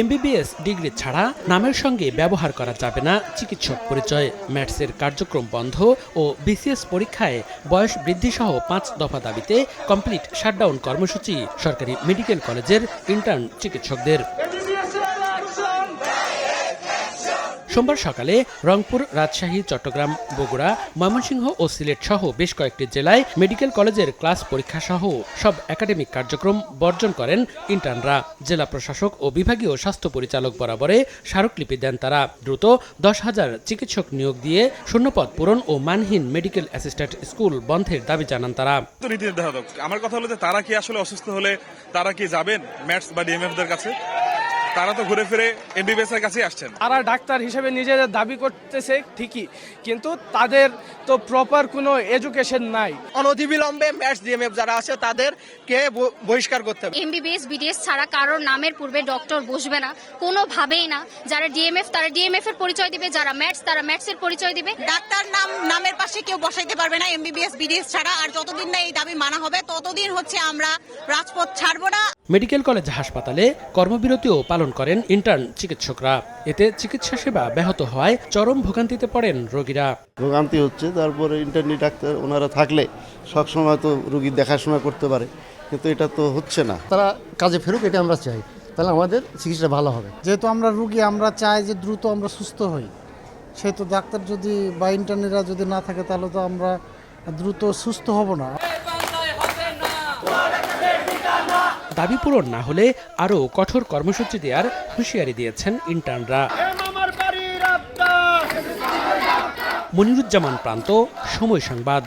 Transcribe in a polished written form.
MBBS degree ছাড়া নামের সঙ্গে ব্যবহার করা যাবে না চিকিৎসক পরিচয়। ম্যাটসের কার্যক্রম বন্ধ ও বিসিএস পরীক্ষায় বয়স বৃদ্ধি সহ 5 দফা দাবিতে কমপ্লিট শাটডাউন কর্মসূচি সরকারি মেডিকেল কলেজের ইন্টার্ন চিকিৎসকদের। সোমবার সকালে রংপুর, রাজশাহী, চট্টগ্রাম, বগুড়া, ময়মনসিংহ ও সিলেট সহ বেশ কয়েকটি জেলায় মেডিকেল কলেজের ক্লাস পরীক্ষা সহ সব একাডেমিক কার্যক্রম বর্জন করেন ইন্টার্নরা। জেলা প্রশাসক ও বিভাগীয় স্বাস্থ্য পরিচালক বরাবরে স্মারকলিপি দেন তারা। দ্রুত 10,000 চিকিৎসক নিয়োগ দিয়ে শূন্যপদ পূরণ ও মানহীন মেডিকেল অ্যাসিস্ট্যান্ট স্কুল বন্ধের দাবি জানান তারা। আমার কথা হলো যে তারা কি আসলে অসুস্থ হলে তারা কি যাবেন ম্যাটস বা ডিএমএফদের কাছে? তারা তো ঘুরে ফিরে এমবিবিএস এর কাছে আসছেন। তারা ডাক্তার হিসেবে নিজেদের দাবি করতেছে ঠিকই, কিন্তু তাদের তো প্রপার কোনো এডুকেশন নাই। অনতিবিলম্বে ম্যাটস ডিএমএফ যারা আছে তাদেরকে বহিষ্কার করতে হবে। এমবিবিএস বিডিএস ছাড়া কারোর নামের পূর্বে ডক্টর বসবে না, কোনোভাবেই না। যারা ডিএমএফ তারা ডিএমএফ এর পরিচয় দিবে, যারা ম্যাটস তারা ম্যাটস এর পরিচয় দিবে। ডাক্তার নামের পাশে কেউ বসাইতে পারবে না এমবিবিএস বিডিএস ছাড়া। আর যতদিন না এই দাবি মানা হবে ততদিন আমরা রাজপথ ছাড়বো না। মেডিকেল কলেজ হাসপাতালে কর্মবিরতিও পালন করেন ইন্টার্ন চিকিৎসকরা। এতে চিকিৎসা সেবা ব্যাহত হওয়ায় চরম ভোগান্তিতে পড়েন রোগীরা। ভোগান্তি হচ্ছে, তারপরে ইন্টার্নি ডাক্তার ওনারা থাকলে সবসময় তো রোগীর দেখাশোনা করতে পারে, কিন্তু এটা তো হচ্ছে না। তারা কাজে ফেরুক, এটা আমরা চাই, তাহলে আমাদের চিকিৎসা ভালো হবে। যেহেতু আমরা রুগী, আমরা চাই যে দ্রুত আমরা সুস্থ হই। সেহেতু ডাক্তার যদি বা ইন্টার্নিরা যদি না থাকে তাহলে তো আমরা দ্রুত সুস্থ হব না। দাবি পূরণ না হলে আরও কঠোর কর্মসূচি দেওয়ার হুঁশিয়ারি দিয়েছেন ইন্টার্নরা। মনিরুজ্জামান প্রান্ত, সময় সংবাদ।